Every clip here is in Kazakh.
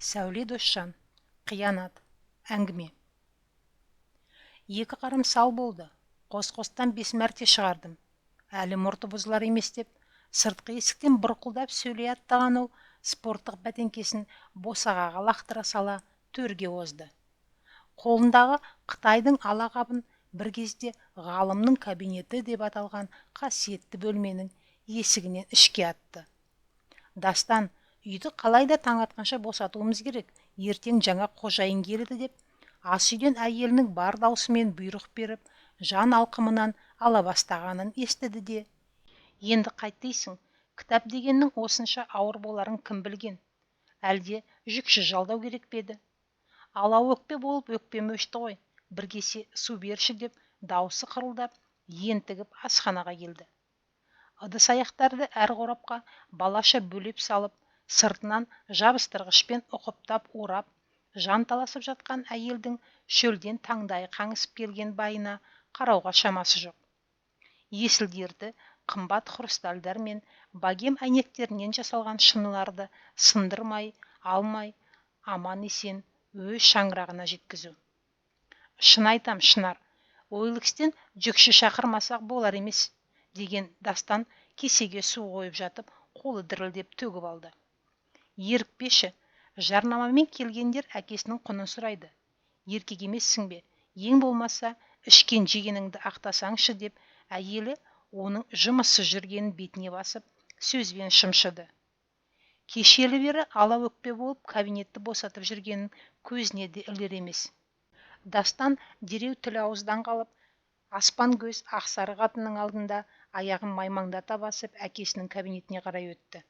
Сәуле Досжан, қиянат, әңгіме. Екі қарым сал болды. Қос-қостан 5 мәрте шығардым. Әлі мұрты бұзылар емес деп, сыртқы есіктен бұрқылдап сөйлей аттаған ол спорттық бәтеңкесін босағаға лақтыра сала төрге озды. Қолындағы Қытайдың алақабын бір кезде ғалымның кабинеті деп аталған қасиетті бөлменің есігінен ішке атты. Дастан, үйді қалайда таң атқанша босатуымыз керек, ертең жаңа қожайын келеді деп, ас үйден әйелінің бар даусымен бұйрық беріп, жан алқымынан ала бастағанын естіді де: енді қайтейсің, кітап дегеннің осынша ауыр боларын кім білген? Әлде жүкші жалдау керек педі? Алау өкпе болып өкпем өшті ғой, бір кесе су берші деп даусы қырылдап, ентігіп асханаға келді. Ыдыс аяқтарды әр қорапқа балаша бөлеп салып, сыртынан жабыстырғышпен ұқыптап орап, жанталасып жатқан әйелдің шөлден таңдайы қаңысып келген байына қарауға шамасы жоқ. Есілдерді қымбат хрустальдар мен богем әйнектерінен жасалған шыныларды сындырмай, алмай, аман есен өз шаңырағына жеткізу. Шын айтам, Шынар, OLX-тен жүкші шақырмасақ болар емес, деген Дастан кесеге су қойып жатып, қолы дірілдеп төгіп алды. Ерікпеші, жарнамамен келгендер әкесінің құнын сұрайды. Еркек емессің бе, ең болмаса ішкен жегеніңді ақтасаңшы деп, әйелі оның жұмысы жүргенін бетіне басып, сөзбен шымшыды. Кешелі бері ала өкпе болып кабинетті босатып жүргенін көзіне де ілер емес. Дастан дереу тіл ауыздан қалып, аспан көз ақсары қатынның алдында аяғын маймаңдата басып әкесінің кабинетіне қарай өтті.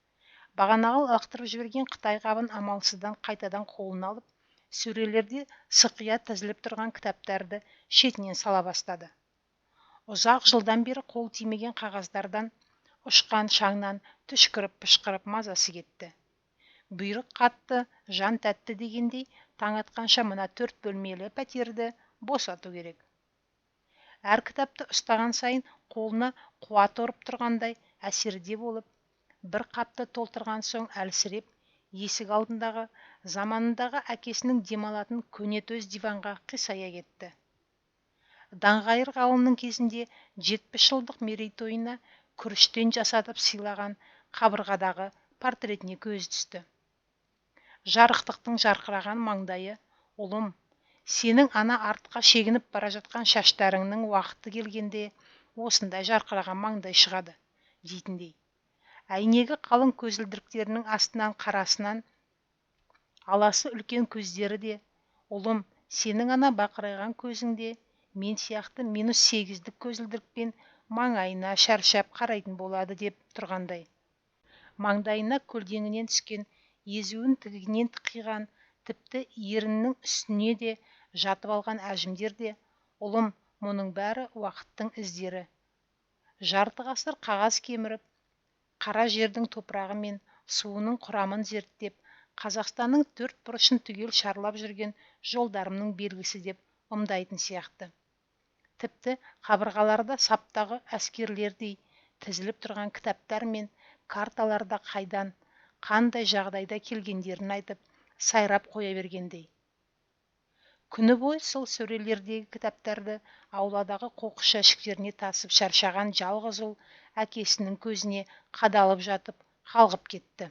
Бағанағы лақтырып жіберген Қытай қабын амалсыздан қайтадан қолына алып, сөрелерде сықия тізіліп тұрған кітаптарды шетінен сала бастады. Ұзақ жылдан бері қол тимеген қағаздардан, ұшқан шаңнан түшкіріп-пышқырып мазасы кетті. Бұйрық қатты, жан тәтті дегендей, таң атқанша мына 4 бөлмелі пәтерді босату керек. Әр кітапты ұстаған сайын қолына қуат ұрып тұрғандай әсерде болып, бір қапты толтырған соң әлсіреп, есік алдындағы заманындағы әкесінің демалатын көнетөз диванға қисая кетті. Даңғайыр ғалымның кезінде 70 жылдық мерейтойына күріштен жасатып сыйлаған қабырғадағы портретіне көз түсті. Жарықтықтың жарқыраған маңдайы: ұлым, сенің ана артқа шегініп бара жатқан шаштарыңның уақыты келгенде осындай жарқыраған маңдай шығады, дейтіндей. Әйнегі қалың көзілдіріктерінің астынан қарасынан аласы үлкен көздері де: ұлым, сенің ана бақырайған көзіңде мен сияқты -8-дік көзілдірікпен маңайына шаршап қарайтын болады деп тұрғандай. Маңдайына көлдеңінен түскен, езуін тігінен қиған, тіпті еріннің үстіне де жатып алған әжімдер де: ұлым, мұның бәрі уақыттың іздері. Жарты ғасыр қағаз кеміріп, қара жердің топырағы мен суының құрамын зерттеп, Қазақстанның 4 бұрышын түгел шарлап жүрген жолдарымның белгісі деп ымдайтын сияқты. Тіпті қабырғаларда саптағы әскерлердей тізіліп тұрған кітаптар мен карталарда қайдан, қандай жағдайда келгендерін айтып, сайрап қоя бергендей. Күні бойы сол сөрелердегі кітаптарды ауладағы қоқыс жәшіктеріне тасып шаршаған жалғыз ұл әкесінің көзіне қадалып жатып, қалғып кетті.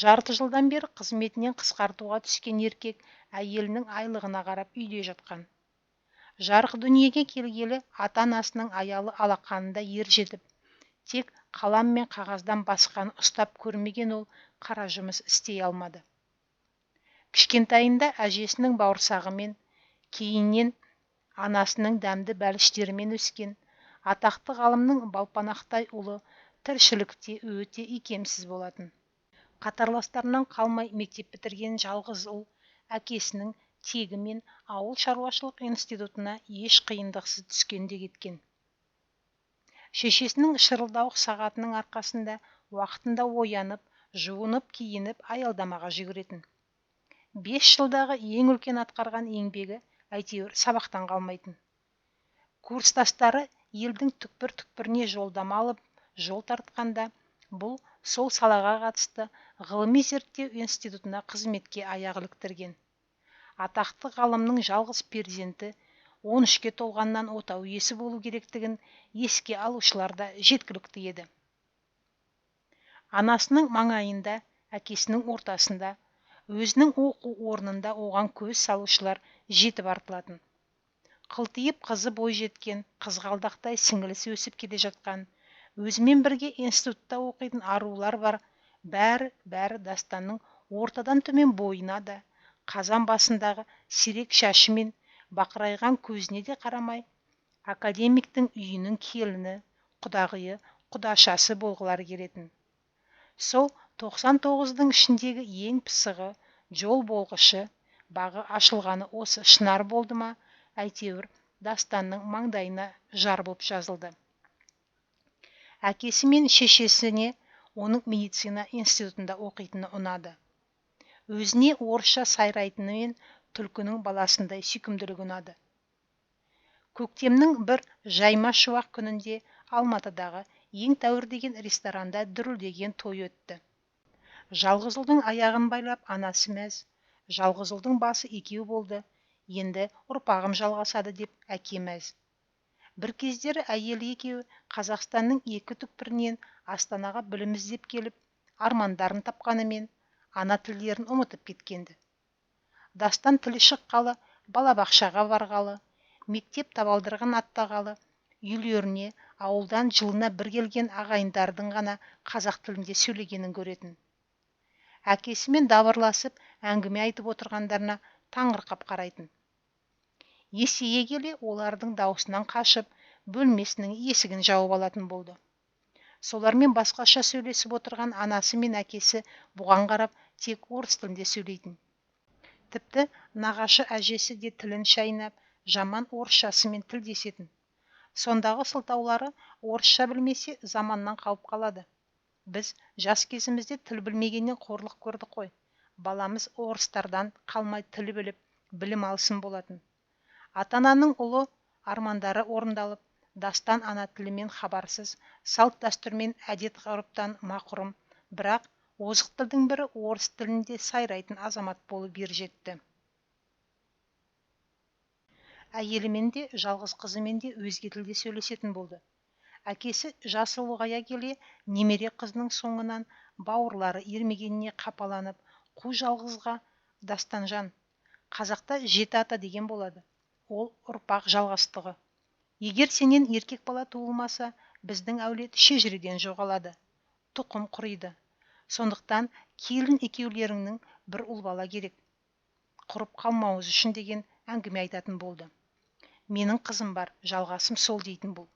Жарты жылдан бері қызметінен қысқартуға түскен еркек әйелінің айлығына қарап үйде жатқан. Жарық дүниеге келгелі ата-анасының аялы алақанында ер жетіп, тек қалам мен қағаздан басқаны ұстап көрмеген ол қара жұмыс істей алмады. Кішкентайында әжесінің бауырсағымен, кейіннен анасының дәмді бәліштерімен өскен атақты ғалымның балпанақтай ұлы тіршілікте өте икемсіз болатын. Қатарластарынан қалмай мектеп бітірген жалғыз ұл әкесінің тегімен ауыл шаруашылық институтына еш қиындықсыз түскенде кеткен. Шешесінің шырылдауық сағатының арқасында уақытында оянып, жуынып, киініп аялдамаға жүгіретін. 5 жылдағы ең үлкен атқарған еңбегі әйтеуір сабақтан қалмайтын. Курстастары елдің түкпір-түкпіріне жолдама алып, жол тартқанда, бұл сол салаға қатысты ғылыми зерттеу институтына қызметке аяқ іліктірген. Атақты ғалымның жалғыз перзенті 13-ке толғаннан отау иесі болу керектігін еске алушылар да жеткілікті еді. Анасының маңайында, әкесінің ортасында, өзінің оқу орнында оған көз салушылар жетіп артылатын. Қылтиып қызы бой жеткен, қызғалдақтай сіңілісі өсіп келе жатқан, өзімен бірге институтта оқитын арулар бар, бәрі Дастанның ортадан төмен бойына да, қазан басындағы сирек шашы мен бақырайған көзіне де қарамай, академиктің үйінің келіні, құдағыйы, құдашасы болғылар келетін. Сол 99-дың ішіндегі ең пысығы, жол болғышы, бағы ашылғаны осы Шынар болды ма, әйтеуір Дастанның маңдайына жар болып жазылды. Әкесі мен шешесіне оның медицина институтында оқитыны ұнады. Өзіне орысша сайрайтыны мен түлкінің баласындай сүйкімділігі ұнады. Көктемнің бір жайма шуақ күнінде Алматыдағы ең тәуір деген ресторанда дүрілдеген той өтті. Жалғыз ұлдың аяғын байлап анасы мәз, жалғыз ұлдың басы екеу болды, енді ұрпағым жалғасады деп әке мәз. Бір кездері әйелі екеуі Қазақстанның екі түкпірінен Астанаға білім іздеп келіп, армандарын тапқанымен ана тілдерін ұмытып кеткенді. Дастан тілі шыққалы, балабақшаға барғалы, мектеп табалдырығын аттағалы, үйлеріне ауылдан жылына бір келген ағайындардың ғана қазақ тілінде сөйлегенін көретін. Әкесімен дабырласып, әңгіме айтып отырғандарына таңырқап қарайтын. Есейе келе олардың даусынан қашып, бөлмесінің есігін жауып алатын болды. Солармен басқаша сөйлесіп отырған анасы мен әкесі бұған қарап тек орыс тілінде сөйлейтін. Тіпті нағашы әжесі де тілін шайнап, жаман орысшасымен тілдесетін. Сондағы сылтаулары орысша білмесе заманнан қалып қалады. Біз жас кезімізде тіл білмегеннен қорлық көрдік қой. Баламыз орыстардан қалмай тіл біліп, білім алсын болатын. Ата-ананың ұлы армандары орындалып, Дастан ана тілімен хабарсыз, салт дәстүрмен әдет ғұрыптан мақұрым, бірақ озық тілдің бірі орыс тілінде сайрайтын азамат болып ер жетті. Әйелімен де, жалғыз қызымен де өзге тілде сөйлесетін болды. Әкесі жасы ұлғая келе, немере қызының соңынан бауырлары ермегеніне қапаланып, қу жалғызға Дастанжан, қазақта 7 ата деген болады. Ол ұрпақ жалғастығы. Егер сенен еркек бала туылмаса, біздің әулет шежіреден жоғалады. Тұқым құриды. Сондықтан келін екеулеріңнің бір ұл бала керек. Құрып қалмауыз үшін деген әңгіме айтатын болды. Менің қызым бар, жалғасым сол дейтін бұл.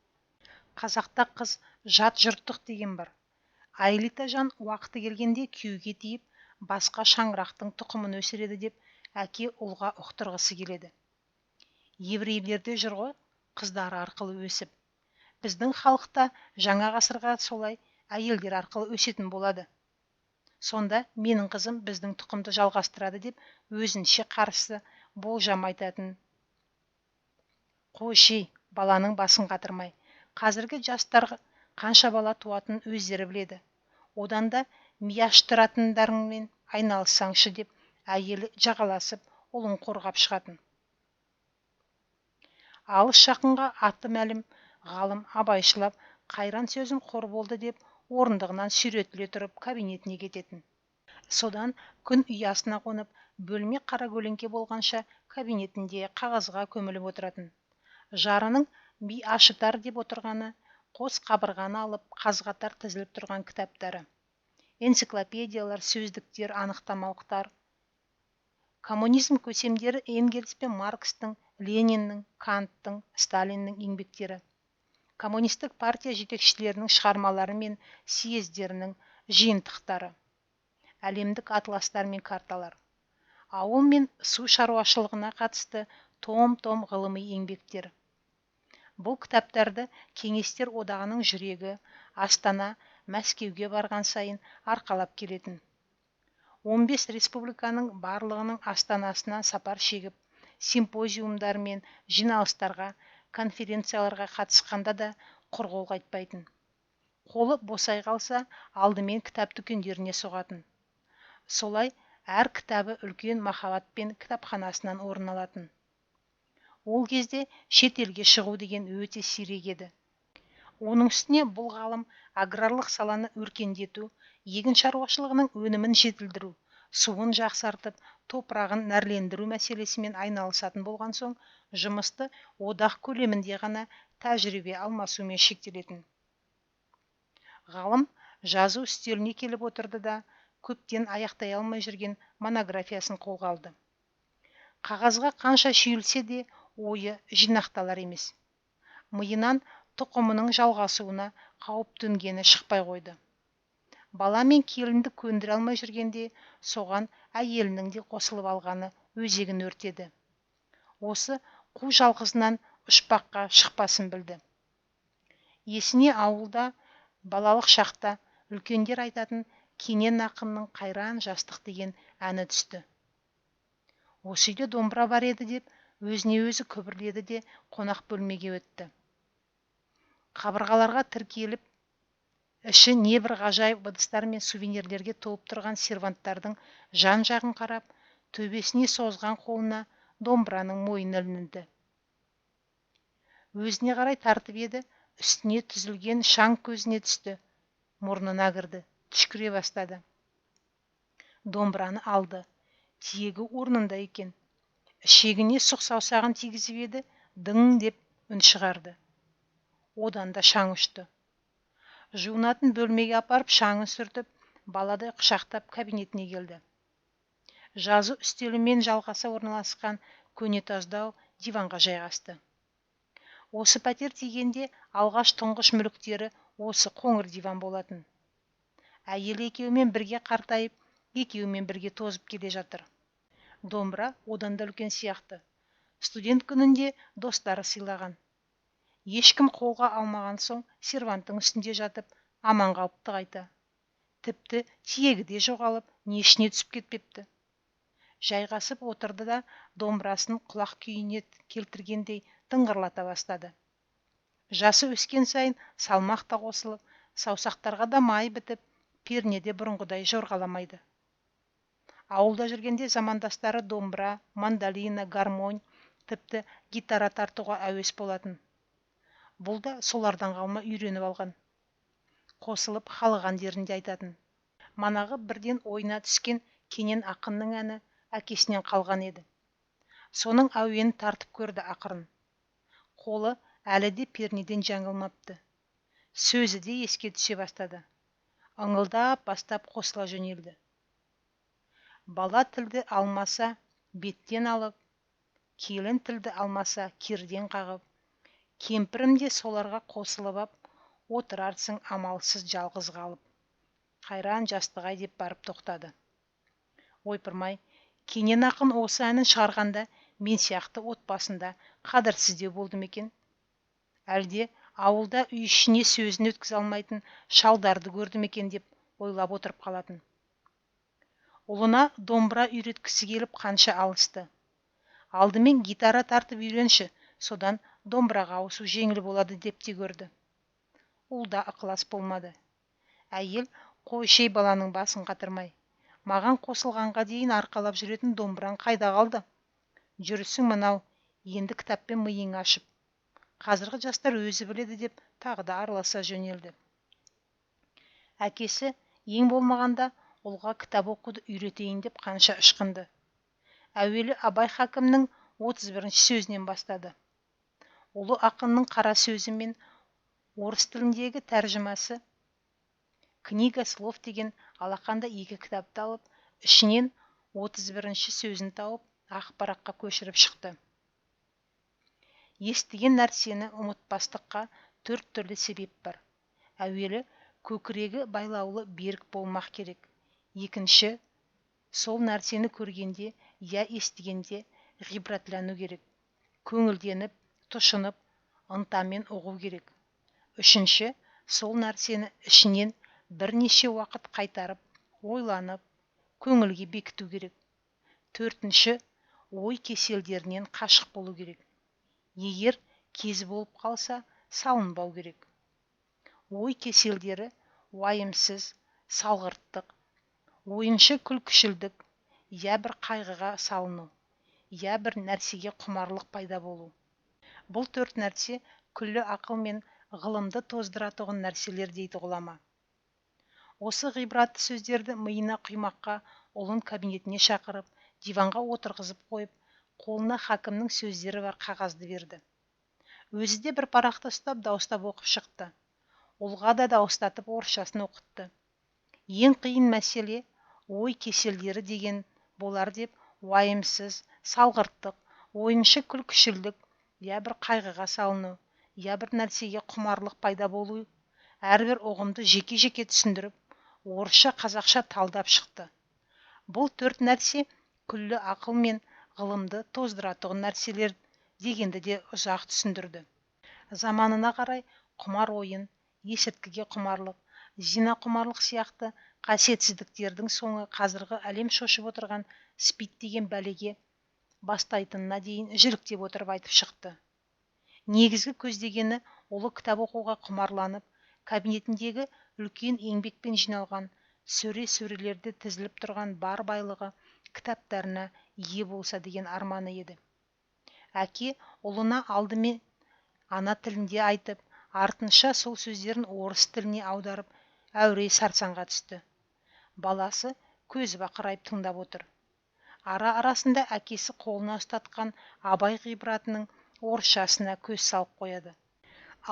Қазақта қыз жат жұрттық деген бар. Айлита жан уақыты келгенде күйеуге тиіп, басқа шаңырақтың тұқымын өсіреді деп әке ұлға ұқтырғысы келеді. Еврейлерде жүр ғой, қыздары арқылы өсіп. Біздің халықта жаңа ғасырға солай әйелдер арқылы өсетін болады. Сонда менің қызым біздің тұқымды жалғастырады деп өзінше қарсы болжам айтатын. Қойши, баланың басын қатырмай. Қазіргі жастарға қанша бала туатын өздері біледі. Одан да мияштыратындарыңмен айналыссаңшы деп әйелі жағаласып, ұлын қорғап шығатын. Алыс жақынға аты мәлім ғалым абайшылап, қайран сөзім қор болды деп орындығынан сүйретіле тұрып кабинетіне кететін. Содан күн ұясына қонып, бөлме қара көлеңке болғанша кабинетінде қағазға көміліп отыратын. Жарының би ашытар деп отырғаны, қос қабырғаны алып қаз-қатар тізіліп тұрған кітаптары. Энциклопедиялар, сөздіктер, анықтамалықтар. Коммунизм көсемдері Энгельс пен Маркстың, Лениннің, Канттың, Сталиннің еңбектері. Коммунистік партия жетекшілерінің шығармалары мен съездерінің жиынтықтары. Әлемдік атластар мен карталар. Ауыл мен су шаруашылығына қатысты том-том ғылыми еңбектер. Бұл кітаптарды Кеңестер одағының жүрегі Астана, Мәскеуге барған сайын арқалап келетін. 15 республиканың барлығының астанасынан сапар шегіп, симпозиумдар мен жиналыстарға, конференцияларға қатысқанда да құр қол қайтпайтын. Қолы босай қалса, алдымен кітап дүкендеріне соғатын. Солай әр кітабы үлкен махаббатпен кітапханасынан орын алатын. Ол кезде шетелге шығу деген өте сирек еді. Оның үстіне бұл ғалым аграрлық саланы өркендету, егін шаруашылығының өнімін жетілдіру, суын жақсартып, топырағын нәрлендіру мәселесімен айналысатын болған соң, жұмысты одақ көлемінде ғана тәжірибе алмасумен шектелетін. Ғалым жазу үстеліне келіп отырды да, көптен аяқтай алмай жүрген монографиясын қолға алды. Қағазға қанша шүйілсе де, ойы жинақталар емес. Миынан тұқымының жалғасуына қауіп төнгені шықпай қойды. Бала мен келінді көндіре алмай жүргенде, соған әйелінің де қосылып алғаны өзегін өртеді. Осы қу жалғызынан ұшпаққа шықпасын білді. Есіне ауылда балалық шақта үлкендер айтатын Кенен ақынның «Қайран жастық» деген әні түсті. Осы үйде домбыра бар еді деп, өзіне өзі күбірледі де қонақ бөлмеге өтті. Қабырғаларға тіркеліп, іші небір ғажайып ыдыстар мен сувенирлерге толып тұрған серванттардың жан-жағын қарап, төбесіне созған қолына домбыраның мойны ілінді. Өзіне қарай тартып еді, үстіне түзілген шаң көзіне түсті. Мұрнына кірді, түшкіре бастады. Домбыраны алды. Тиегі орнында екен. Ішегіне сұқ саусағын тигізіп еді, дың деп үн шығарды. Одан да шаң ұшты. Жуынатын бөлмеге апарып шаңын сүртіп, баладай құшақтап кабинетіне келді. Жазу үстелімен жалғаса орналасқан көнетаздау диванға жайғасты. Осы пәтер тигенде алғаш тұңғыш мүліктері осы қоңыр диван болатын. Әйел екеуімен бірге қартайып, екеуімен бірге тозып келе жатыр. Домбыра одан да үлкен сияқты. Студент күнінде достары сыйлаған. Ешкім қолға алмаған соң серванттың үстінде жатып, аман қалыпты қайта. Тіпті тиегі де жоғалып, нешіне түсіп кетпепті. Жайғасып отырды да, домбырасын құлақ күйіне келтіргендей тыңғырлата бастады. Жасы өскен сайын салмақ та қосылып, саусақтарға да май бітіп, пернеде бұрынғыдай жорғаламайды. Ауылда жүргенде замандастары домбыра, мандолина, гармонь, тіпті гитара тартуға әуес болатын. Бұл да солардан қалма үйреніп алған. Қосылып халық әндерінде айтатын. Манағы бірден ойына түскен Кенен ақынның әні әкесінен қалған еді. Соның әуенін тартып көрді ақырын. Қолы әлі де пернеден жаңылмапты. Сөзі де еске түсе бастады. Ыңылдап бастап қосыла жөнелді. Бала тілді алмаса, беттен алып, келін тілді алмаса, керден қағып, кемпірім де соларға қосылып ап, отырарсың амалсыз жалғыз қалып. Қайран жастық-ай деп барып тоқтады. Ойпырмай, Кенен ақын осы әнін шығарғанда мен сияқты отбасында қадірсіздеу болдым екен. Әлде ауылда үй ішіне сөзін өткізе алмайтын шалдарды көрдім екен деп ойлап отырып қалатын. Ұлына домбыра үйреткісі келіп қанша алысты. Алдымен гитара тартып үйренші, содан домбыраға ауысу жеңіл болады деп те көрді. Ұлда ықылас болмады. Әйел қойшей баланың басын қатырмай, маған қосылғанға дейін арқалап жүретін домбыраң қайда қалды? Жүрісің мынау, енді кітаппен миың ашып. Қазіргі жастар өзі біледі деп тағы да араласа жөнелді. Әкесі ең болмағанда ұлға кітап оқуды үйретейін деп қанша ышқынды. Әуелі Абай Хакімнің 31-ші сөзінен бастады. Ұлы ақынның қара сөзі мен орыс тіліндегі тәржімасы «Книга слов» деген алақанда 2 кітапты алып, ішінен 31-ші сөзін тауып, ақ параққа көшіріп шықты. Естіген нәрсені ұмытпастыққа 4 түрлі себеп бар. Әуелі көкірегі байлаулы берік болмақ керек. Екінші, сол нәрсені көргенде, я естігенде ғибратлану керек. Көңілденіп, тұшынып, ынтамен ұғу керек. Үшінші, сол нәрсені ішінен бірнеше уақыт қайтарып, ойланып, көңілге бекіту керек. Төртінші, ой кеселдерінен қашық болу керек. Егер кез болып қалса, салынбау керек. Ой кеселдері уайымсыз, салғырттық, ойыншы күлкішілдік, я бір қайғыға салыну, я бір нәрсеге құмарлық пайда болу. Бұл төрт нәрсе күллі ақыл мен ғылымды тоздыратұғын нәрселер дейді ғұлама. Осы ғибратты сөздерді миына құймаққа ұлын кабинетіне шақырып, диванға отырғызып қойып, қолына хакімнің сөздері бар қағазды берді. Өзі де бір парақты ұстап дауыстап оқып шықты. Ұлға да дауыстатып орысшасын оқытты. Ең қиын мәселе ой кеселдері деген болар деп, уайымсыз, салғырттық, ойыншы күлкішілдік, я бір қайғыға салыну, я бір нәрсеге құмарлық пайда болу, әрбір ұғымды жеке-жеке түсіндіріп, орысша қазақша талдап шықты. Бұл төрт нәрсе күллі ақыл мен ғылымды тоздыратұғын нәрселер дегенді де ұзақ түсіндірді. Заманына қарай құмар ойын, есірткіге құмарлық, зина құмарлық сияқты қасиетсіздіктердің соңы қазіргі әлем шошып отырған спид деген бәлеге бастайтынына дейін жіліктеп отырып айтып шықты. Негізгі көздегені ұлы кітап оқуға құмарланып, кабинетіндегі үлкен еңбекпен жиналған сөрелерде тізіліп тұрған бар байлығы кітаптарына ие болса деген арманы еді. Әке ұлына алдымен ана тілінде айтып, артынша сол сөздерін орыс тіліне аударып, әурей сарсаңға түсті. Баласы көзі бақырайып тыңдап отыр. Ара-арасында әкесі қолына ұстатқан Абай ғибратының орысшасына көз салып қояды.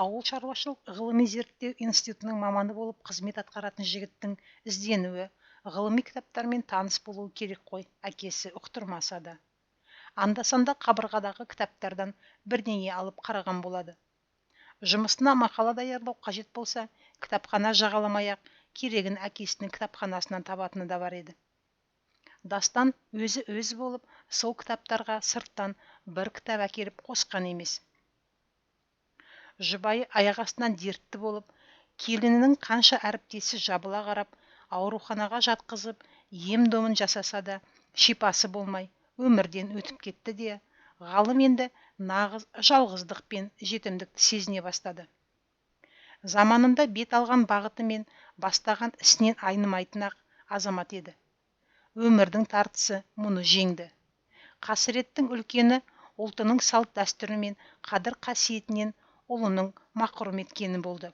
Ауыл шаруашылық ғылыми зерттеу институтының маманы болып қызмет атқаратын жігіттің ізденуі, ғылыми кітаптармен таныс болуы керек қой, әкесі ұқтырмаса да. Анда-санда қабырғадағы кітаптардан бірдеңе алып қараған болады. Жұмысына мақала даярлау қажет болса, кітапхана жағаламай-ақ керегін әкесінің кітапханасынан табатыны да бар еді. Дастан өзі болып, сол кітаптарға сырттан бір кітап әкеліп қосқан емес. Жұбайы аяқ астынан дертті болып, келінінің қанша әріптесі жабыла қарап, ауруханаға жатқызып, ем-домын жасаса да, шипасы болмай, өмірден өтіп кетті де, ғалым енді нағыз жалғыздық пен жетімдікті сезіне бастады. Заманында бет алған бағыты мен бастаған ісінен айнымайтын-ақ азамат еді. Өмірдің тартысы мұны жеңді. Қасіреттің үлкені ұлтының салт дәстүрі мен қадір қасиетінен ұлының мақұрым еткені болды.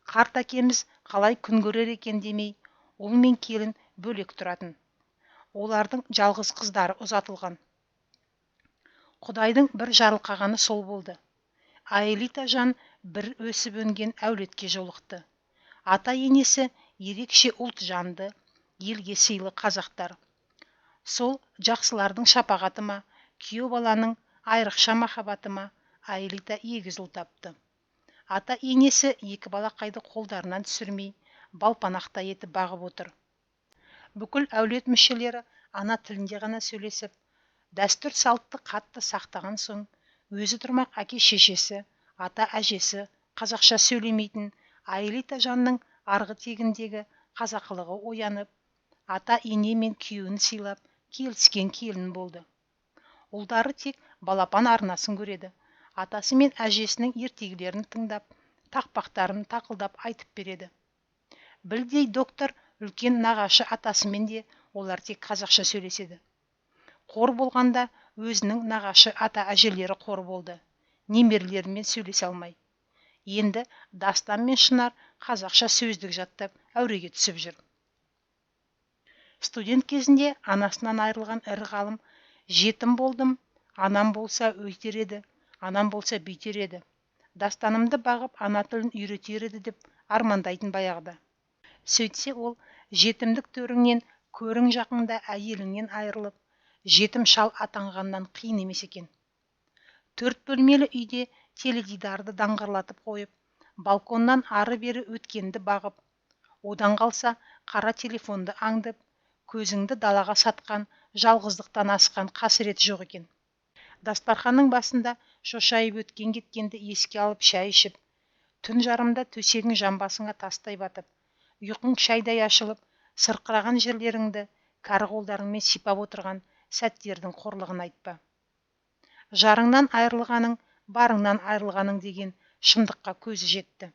Қарт әкеміз қалай күн көрер екен демей, ұл мен келін бөлек тұратын. Олардың жалғыз қыздары ұзатылған. Құдайдың бір жарылқағаны сол болды. Аэлита жан бір өсіп өнген әулетке жолықты. Ата-енесі ерекше ұлт жанды, елге сыйлы қазақтар. Сол жақсылардың шапағаты ма, күйеу баланың айрықша махаббаты ма, Аэлита егіз ұл тапты. Ата-енесі екі балақайды қолдарынан түсірмей, балпанақта етіп бағып отыр. Бүкіл әулет мүшелері ана тілінде ғана сөйлесіп, дәстүр салтты қатты сақтаған соң, өзі тұрмақ әке шешесі, ата әжесі қазақша сөйлемейтін Аэлита жанның арғы тегіндегі қазақылығы оянып, ата ене мен күйеуін сыйлап, келіскен келін болды. Ұлдары тек балапан арнасын көреді. Атасы мен әжесінің ертегілерін тыңдап, тақпақтарын тақылдап айтып береді. Білдей доктор үлкен нағашы атасымен де олар тек қазақша сөйлеседі. Қор болғанда өзінің нағашы ата әжелері қор болды. Немерелерімен сөйлесе алмай. Енді Дастан мен Шынар қазақша сөздік жаттап әуреге түсіп жүр. Студент кезінде анасынан айырылған ірі ғалым, жетім болдым, анам болса өйтер еді, анам болса бүйтер еді. Дастанымды бағып ана тілін үйретер еді деп армандайтын баяғыда. Сөйтсе ол жетімдік төріңнен көрің жақында әйеліңнен айырылып, жетім шал атанғаннан қиын емес екен. 4 бөлмелі үйде теледидарды даңғырлатып қойып, балконнан ары-бері өткенді бағып, одан қалса қара телефонды аңдып, көзіңді далаға сатқан жалғыздықтан асқан қасірет жоқ екен. Дастарханның басында шошайып өткен кеткенді еске алып шай ішіп, түн жарымда төсегің жамбасыңа тастай батып, ұйқың шайдай ашылып, сырқыраған жерлеріңді кәрі қолдарыңмен сипап отырған сәттердің қорлығын айтпа. Жарыңнан айырылғаның, барыңнан айырылғаның деген шындыққа көзі жетті.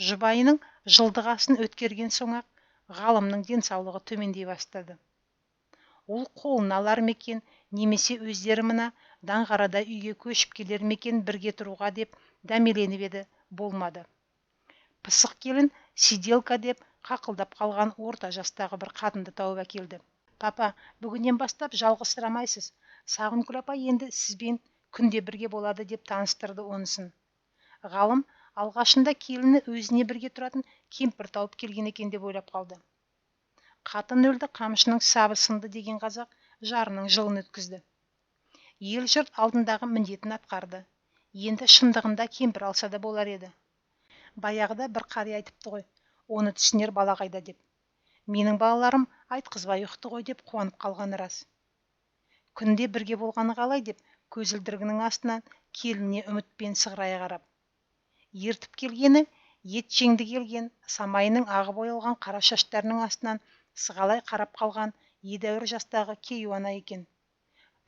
Жұбайының жылдығасын өткерген соң-ақ ғалымның денсаулығы төмендей бастады. Ол қолын алар мекен, немесе өздері мына Даңғарада үйге көшіп келер мекен бірге тұруға деп дәмеленіп еді, болмады. Пысық келін сиделка деп қақылдап қалған орта жастағы бір қатынды тауып әкелді. Папа, бүгіннен бастап жалғызсырамайсыз. Сағынкүл апа енді сізбен күнде бірге болады деп таныстырды онысын. Ғалым алғашында келіні өзіне бірге тұратын кемпір тауып келген екен деп ойлап қалды. Қатын өлді, қамшының сабы сынды деген қазақ жарының жылын өткізді. Ел жұрт алдындағы міндетін атқарды. Енді шындығында кемпір алса да болар еді. Баяғыда бір қария айтыпты ғой, оны түсінер бала қайда деп. Менің балаларым айтқызбай ұқты ғой деп қуанып қалғаны рас. Күнде бірге болғаны қалай деп көзілдірігінің астынан келініне үмітпен сығырая қарап. Ертіп келгені ет жеңді келген, самайының ағы боялған қара шаштарының астынан сығалай қарап қалған едәуір жастағы кейуана екен.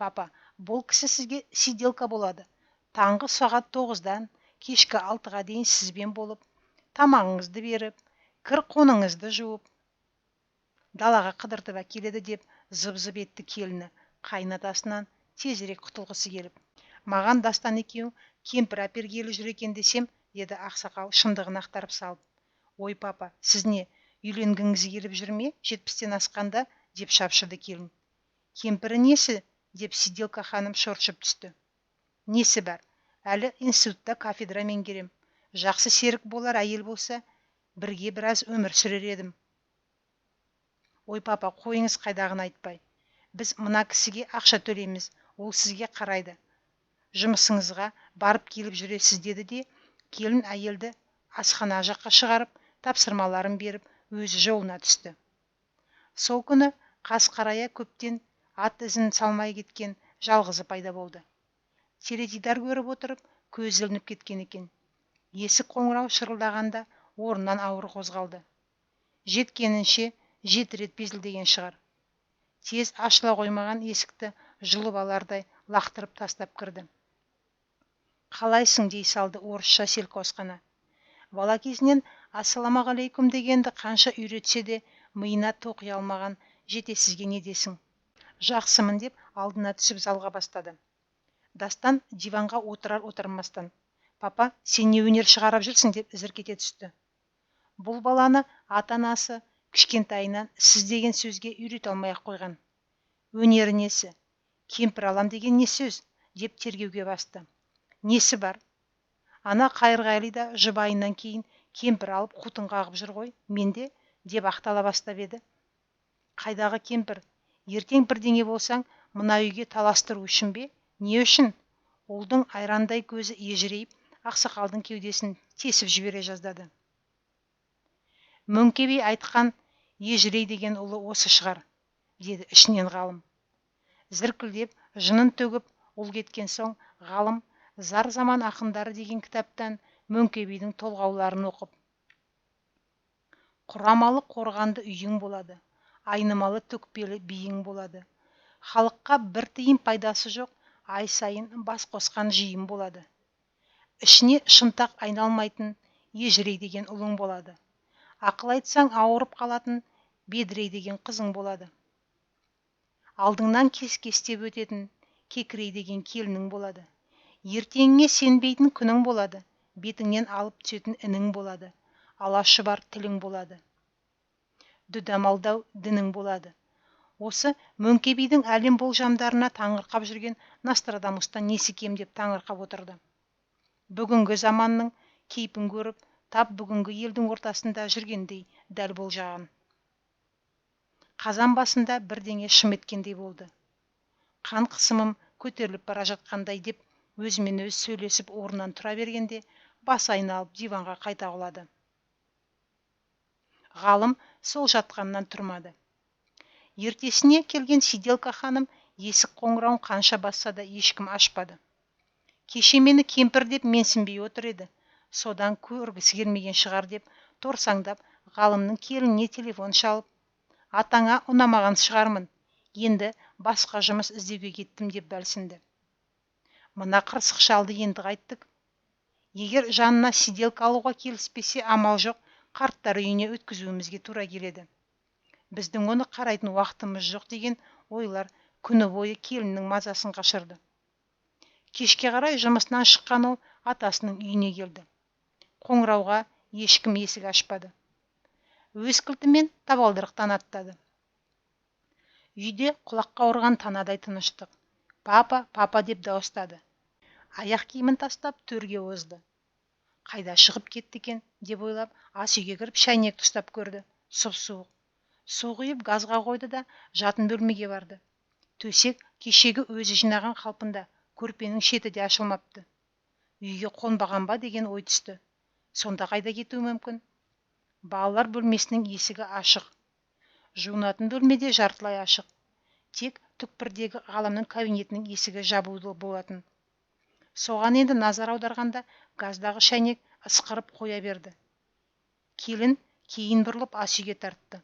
Папа, бұл кісі сізге сиделка болады. Таңғы сағат 9-дан кешкі 6-ға дейін сізбен болып, тамағыңызды беріп, кір қоныңызды жуып, далаға қыдыртып әкеледі деп зып-зып етті келіні, қайнатасынан тезірек құтылғысы келіп. Маған Дастан екеуің кемпір әпергелі жүр екен десем, деді ақсақал шындығын ақтарып салып. Ой папа, сіз не, үйленгіңіз келіп жүрме, 70-тен асқанда, деп шапшыды келін. Кемпірі несі, деп сиделка ханым шоршып түсті. Несі бар, әлі институтта кафедра меңгерем. Жақсы серік болар әйел болса, бірге біраз өмір сүрер едім. Ой папа, қойыңыз, қайдағын айтпай. Біз мына кісіге ақша төлейміз, ол сізге қарайды. Жұмысыңызға барып келіп жүресіз деді де, келін әйелді асхана жаққа шығарып, тапсырмаларын беріп, өзі жолына түсті. Сол күні қас қарая көптен ат ізін салмай кеткен жалғызы пайда болды. Теледидар көріп отырып, көз ілініп кеткен екен. Есік қоңырау шырылдағанда орнынан ауыр қозғалды. Жеткенінше 7 рет безілдеген шығар. Тез ашыла қоймаған есікті жұлып алардай лақтырып тастап кірді. Қалайсың дей салды орысша селқосқана. Бала кезінен ассаламағалейкум дегенді қанша үйретсе де миына тоқи алмаған жетесізге не десің. Жақсымын деп алдына түсіп залға бастады. Дастан диванға отырар-отырмастан. Папа, сен не өнер шығарып жүрсің деп ізіркете түсті. Бұл баланы ата-анасы кішкентайынан сіз деген сөзге үйрете алмай-ақ қойған. Өнері несі? Кемпір алам деген не сөз? Деп тергеуге басты. Несі бар? Ана Қайырғали да жұбайынан кейін кемпір алып қутын қағып жүр ғой, менде, деп ақтала бастап еді. Қайдағы кемпір? Ертең бірдеңе болсаң, мына үйге таластыру үшін бе? Не үшін? Олдың айрандай көзі ежірейіп, ақсақалдың кеудесін тесіп жібере жаздады. Мөңке би айтқан ежірей деген ұлы осы шығар, деді ішінен ғалым. Зіркілдеп, жынын төгіп, ұл кеткен соң, ғалым Зар заман ақындары деген кітаптан Мөңке бидің толғауларын оқып. Құрамалы қорғанды үйің болады, айнымалы төкпелі биің болады. Халыққа бір тиын пайдасы жоқ, ай сайын бас қосқан жиын болады. Ішіне шынтақ айналмайтын ежірей деген ұлың болады. Ақыл айтсаң ауырып қалатын бедірей деген қызың болады. Алдыңнан кес-кестеп өтетін кекірей деген келінің болады. Ертеңіңе сенбейтін күнің болады, бетіңнен алып түсетін інің болады, алашы бар тілің болады. Дүдамалдау дінің болады. Осы Мөңке бидің әлем болжамдарына таңырқап жүрген Нострадамустан несі кем деп таңырқап отырды. Бүгінгі заманның кейпін көріп, тап бүгінгі елдің ортасында жүргендей дәл болжаған. Қазан басында бірдеңе шым еткендей болды. Қан қысымым көтеріліп бара жатқандай деп өзімен өз сөйлесіп орнынан тұра бергенде бас айналып диванға қайта құлады. Ғалым сол жатқаннан тұрмады. Ертесіне келген сиделка ханым есік қоңырауын қанша басса да ешкім ашпады. Кеше мені кемпір деп менсінбей отыр еді. Содан көргісі келмеген шығар деп торсаңдап ғалымның келініне телефон шалып, атаңа ұнамаған шығармын, енді басқа жұмыс іздеуге кеттім деп бәлсінді. Мына қырсық шалды енді қайттық. Егер жанына сиделка алуға келіспесе амал жоқ, қарттар үйіне өткізуімізге тура келеді. Біздің оны қарайтын уақытымыз жоқ деген ойлар күні бойы келіннің мазасын қашырды. Кешке қарай жұмысынан шыққан ол атасының үйіне келді. Қоңырауға ешкім есік ашпады. Өз кілтімен табалдырықтан аттады. Үйде құлаққа ұрған танадай тыныштық. Папа, папа деп дауыстады. Аяқ киімін тастап төрге озды. Қайда шығып кетті екен деп ойлап, ас үйге кіріп шәйнекті ұстап көрді. Сұп-суық. Су құйып газға қойды да жатын бөлмеге барды. Төсек кешегі өзі жинаған қалпында, көрпенің шеті де ашылмапты. Үйге қонбаған ба деген ой түсті. Сонда қайда кетуі мүмкін? Балалар бөлмесінің есігі ашық. Жуынатын бөлмеде жартылай ашық. Тек түкпірдегі ғаламның кабинетінің есігі жабулы болатын. Соған енді назар аударғанда газдағы шәйнек ысқырып қоя берді. Келін кейін бұрылып ас үйге тартты.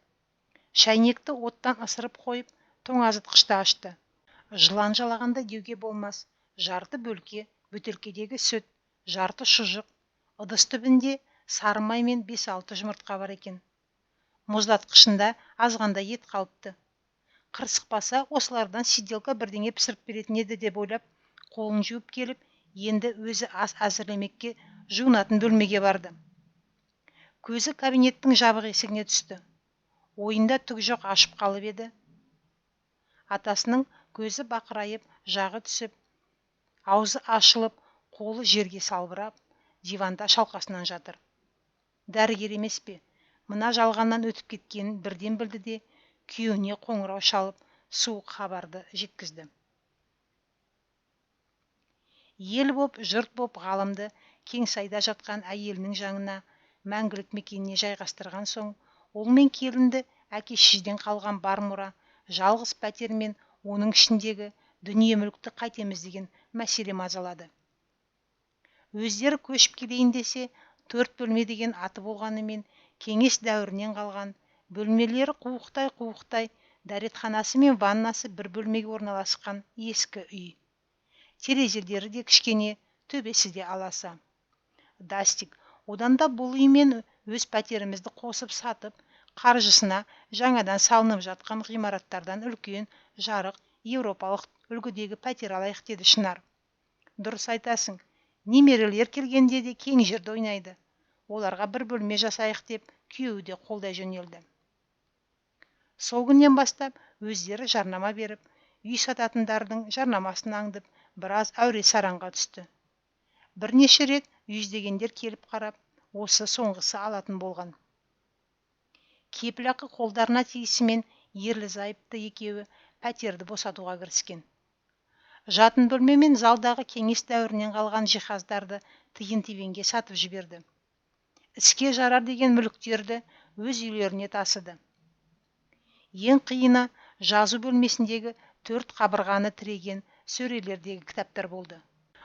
Шәйнекті оттан ысырып қойып, тоңазытқышты ашты. Жылан жалағанда деуге болмас. Жарты бөлке, бөтелкедегі сүт, жарты шұжық, ыдыс түбінде сары май мен 5-6 жұмыртқа бар екен. Мұздатқышында азғанда ет қалыпты. Қырсықпаса, осылардан сиделка бірдеңе пісіріп беретін еді деп ойлап, қолын жуып келіп, енді өзі ас әзірлемекке жуынатын бөлмеге барды. Көзі кабинеттің жабық есігіне түсті. Ойында түк жоқ, ашып қалып еді. Атасының көзі бақырайып, жағы түсіп, аузы ашылып, қолы жерге салбырап, диванда шалқасынан жатыр. Дәрігер емес пе? Мына жалғаннан өтіп кеткенін бірден білді де, күйеуіне қоңырау шалып, суық хабарды жеткізді. Ел боп, жұрт боп ғалымды кеңсайда жатқан әйелінің жаңына, мәңгілік мекеніне жайғастырған соң, ол мен келінді әке-шешеден қалған бар мұра, жалғыз пәтер мен оның ішіндегі дүние мүлікті қайтеміз деген мәселе мазалады. Өздері көшіп келейін десе, 4 бөлме деген аты болғанымен, кеңес дәуірінен қалған, бөлмелері қуықтай, дәретханасы мен ваннасы бір бөлмеге орналасқан ескі үй. Терезелері де кішкене, төбесі де аласа. Дастик, одан да бұл үймен өз пәтерімізді қосып сатып, қаржысына жаңадан салынып жатқан ғимараттардан үлкен, жарық, еуропалық үлгідегі пәтер алайық деді Шынар. Дұрыс айтасың, немерелер келгенде де кең жерде ойнайды. Оларға бір бөлме жасайық деп, күйеуі де қолдай жөнелді. Сол күннен бастап өздері жарнама беріп, үй сататындардың жарнамасын аңдып, біраз әуре саранға түсті. Бірнеше рет yüздегендер келіп қарап, осы соңғысы алатын болған. Кепілақы қолдарына тиісімен ерлі зайыпты екеуі пәтерді босатуға кіріскен. Жатын бөлме мен залдағы кеңес дәуірінен қалған жиһаздарды тиын-тебенге сатып жіберді. Іске жарар деген мүліктерді өз үйлеріне тасыды. Ең қиыны жазу бөлмесіндегі 4 қабырғаны тіреген сөрелердегі кітаптар болды.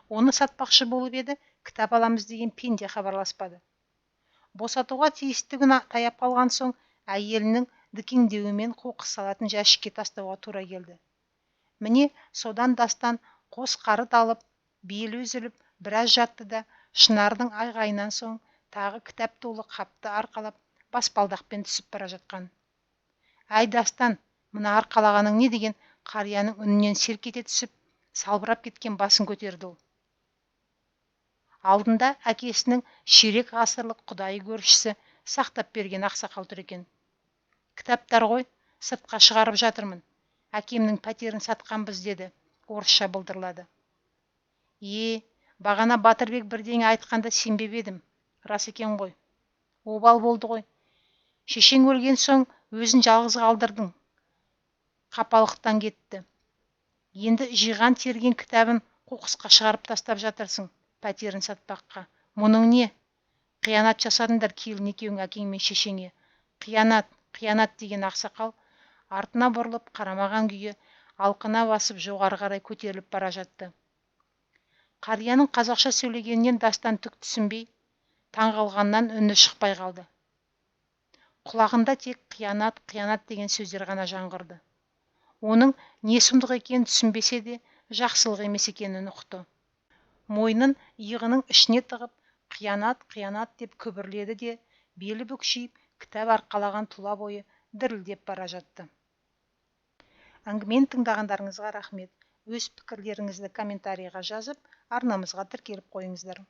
Оны сатпақшы болып еді, кітап аламыз деген пенде хабарласпады. Босатуға тиісті күн таяп қалған соң, әйелінің дікеңдеуімен қоқыс салатын жәшікке тастауға тура келді. Міне, содан дастан қос қарыт алып, белі үзіліп, біраз жатты да, Шынардың айғайынан соң тағы кітап толы қапты арқалап, баспалдақпен түсіп бара жатқан. Әй дастан, мына арқалағаның не деген қарияның үнінен селк ете түсіп, салбырап кеткен басын көтерді ол. Алдында әкесінің ширек ғасырлық құдайы көршісі сақтап берген ақсақал тұр екен. Кітаптар ғой, сыртқа шығарып жатырмын. Әкемнің пәтерін сатқанбыз деді, орысша былдырлады. Бағана Батырбек бірдеңе айтқанда сенбеп едім. Рас екен ғой. Обал болды ғой. Шешең өлген соң өзін жалғыз қалдырдың. Қапалықтан кетті. Енді жиған терген кітабын қоқысқа шығарып тастап жатырсың, пәтерін сатпаққа. Мұның не? Қиянат жасадыңдар келін екеуің әкең мен шешеңе. Қиянат деген ақсақал артына бұрылып қарамаған күйі алқына басып жоғары қарай көтеріліп бара жатты. Қарияның қазақша сөйлегенінен дастан түк түсінбей, таңғалғаннан үні шықпай қалды. Құлағында тек қиянат деген сөздер ғана жаңғырды. Оның не сұмдық екенін түсінбесе де, жақсылық емес екенін ұқты. Мойнын иығының ішіне тығып, қиянат деп күбірледі де, белі бүкшиіп, кітап арқалаған тұла бойы дірілдеп бара жатты. Әңгімені тыңдағандарыңызға рахмет. Өз пікірлеріңізді комментарийға жазып, арнамызға тіркеліп қойыңыздар.